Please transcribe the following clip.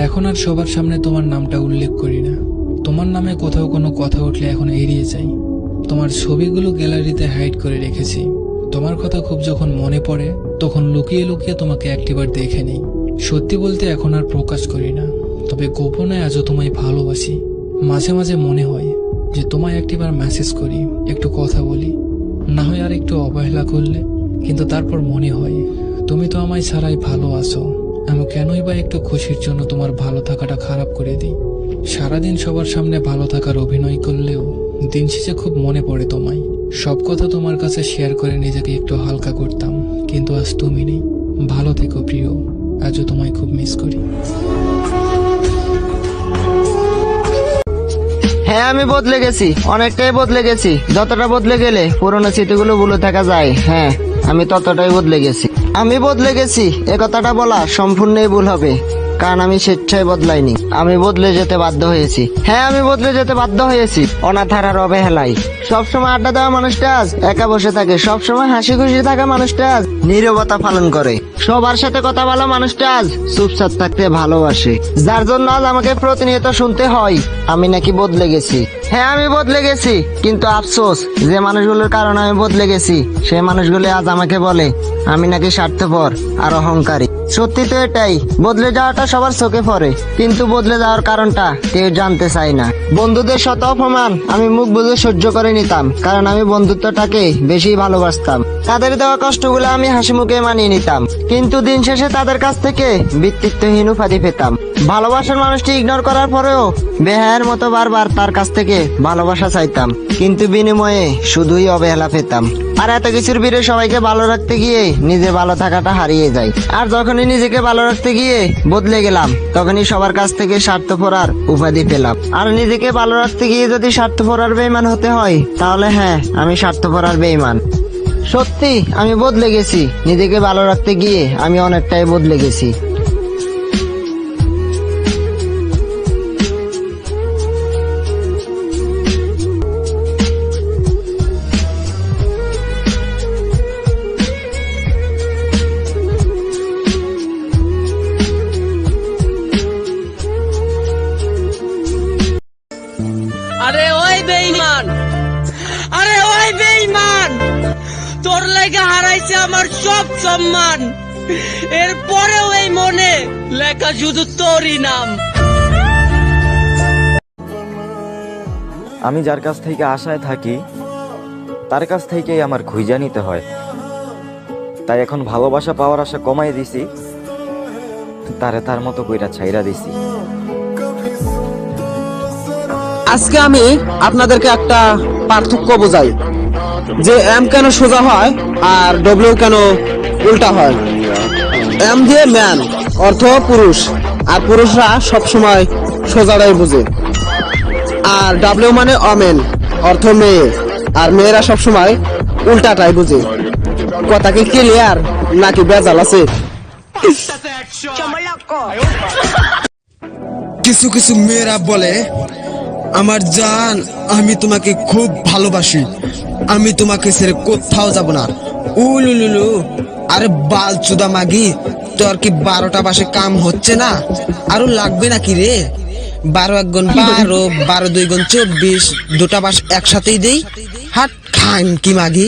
এখন আর সবার সামনে তোমার নামটা উল্লেখ করি না। তোমার নামে কোথাও কোনো কথা উঠলে এখন এড়িয়ে যাই। তোমার ছবিগুলো গ্যালারিতে হাইড করে রেখেছি। তোমার কথা খুব যখন মনে পড়ে তখন লুকিয়ে লুকিয়ে তোমাকে একটিবার দেখে নেই। সত্যি বলতে এখন আর প্রকাশ করি না, তবে গোপনে আজও তোমায় ভালোবাসি। মাঝে মাঝে মনে হয় যে তোমায় একটিবার মেসেজ করি, একটু কথা বলি, না হয় আর একটু অবহেলা করলে। কিন্তু তারপর মনে হয় তুমি তো আমায় ছাড়াই ভালো আছো। আমি কেনই বা একটু খুশির জন্য তোমার ভালো থাকাটা খারাপ করে দিই। সারাদিন সবার সামনে ভালো থাকার অভিনয় করলেও দিন শেষে খুব মনে পড়ে তোমায়। সব কথা তোমার কাছে শেয়ার করে নিজেকে একটু হালকা করতাম, কিন্তু আজ তুমি নেই। ভালো থেকো প্রিয়, আজও তোমায় খুব মিস করি। হ্যাঁ, আমি বদলে গেছি, অনেকটাই বদলে গেছি। যতটা বদলে গেলে পুরোনো স্মৃতিগুলো ভুলে থাকা যায়, হ্যাঁ আমি ততটাই বদলে গেছি। আমি বদলে গেছি এ কথাটা বলা সম্পূর্ণই ভুল হবে, কারণ আমি স্বেচ্ছায় বদলাইনি। আমি বদলে যেতে বাধ্য হয়েছি। হ্যাঁ, আমি বদলে যেতে বাধ্য হয়েছি অনাথার আর অবহেলায়। সবসময় আড্ডা দেওয়া মানুষটা আজ একা বসে থাকে। সবসময় হাসি খুশি থাকা মানুষটা আজ নীরবতা পালন করে। সবার সাথে কথা বলা মানুষটা আজ চুপচাপ থাকতে ভালোবাসে। যার জন্য আজ আমাকে প্রতিনিয়ত শুনতে হয় আমি নাকি বদলে গেছি। হ্যাঁ, আমি বদলে গেছি, কিন্তু আফসোস যে মানুষগুলোর কারণে আমি বদলে গেছি সেই মানুষগুলো আজ আমাকে বলে আমি নাকি স্বার্থপর আর অহংকারী। সত্যি তো এটাই, বদলে যাওয়াটা সবার চোখে পড়ে, কিন্তু বদলে যাওয়ার কারণটা কেউ জানতে চায় না। বন্ধুদের শত অপমান আমি মুখ বুজে সহ্য করে নিতাম, কারণ আমি বন্ধুত্বটাকে বেশি ভালোবাসতাম। তাদের দেওয়া কষ্টগুলো আমি হাসি মুখে মানিয়ে নিতাম, কিন্তু দিন শেষে তাদের কাছ থেকে ব্যক্তিত্বহীন উপাধি পেতাম। ভালোবাসার মানুষটি ইগনোর করার পরেও বেহায়ের মতো বারবার তার কাছ থেকে ভালোবাসা চাইতাম, কিন্তু বিনিময়ে শুধুই অবহেলা পেতাম। আর এত কিছুর ভিড়ে সবাইকে ভালো রাখতে গিয়ে নিজে ভালো থাকাটা হারিয়ে যায়। আর যখনই নিজেকে ভালো রাখতে গিয়ে বদলে গেলাম, তখনই সবার কাছ থেকে স্বার্থপর আর উপাধি পেলাম। আর নিজেকে ভালো রাখতে গিয়ে যদি স্বার্থপর আর বেঈমান হতে হয়, তাহলে হ্যাঁ আমি স্বার্থপর আর বেঈমান। সত্যি আমি বদলে গেছি। নিজেকে ভালো রাখতে গিয়ে আমি অনেকটাই বদলে গেছি। আরে ওই বেঈমান, আরে ওই বেঈমান, তোর লেগে হারাইছে আমার সব সম্মান। এরপরেও এই মনে লেখা শুধু তোরই নাম। আমি যার কাছ থেকে আশায় থাকি তার কাছ থেকেই আমার খুঁজা নিতে হয়। তাই এখন ভালোবাসা পাওয়ার আশা কমাই দিছি, তারে তার মতো কইরা ছাইরা দিছি। আজকে আমি আপনাদেরকে একটা পার্থক্য বোঝাই, যে এম কেন সোজা হয় আর ডব্লিউ কেন উল্টা হয়। এম দিয়ে ম্যান অর্থ পুরুষ, আর পুরুষরা সবসময় সোজাটাই বুঝে। আর ডাব্লিউ মানে অমেন অর্থ মেয়ে, আর মেয়েরা সবসময় উল্টাটাই বুঝে। কথা কি ক্লিয়ার নাকি বেজাল আছে? কিছু কিছু মেয়েরা বলে, আমার জান আমি তোমাকে খুব ভালোবাসি, আমি তোমাকে ছেড়ে কোথাও যাব না। উলুলুলু, আরে বাল চুদা মাগি, তোর কি 12টা বাসে কাম হচ্ছে না? আরো লাগবে নাকি রে? 12 1 গুণ 12, 12 2 গুণ 24, দুটা বাস একসাথেই দেই। হাট খান কি মাগি।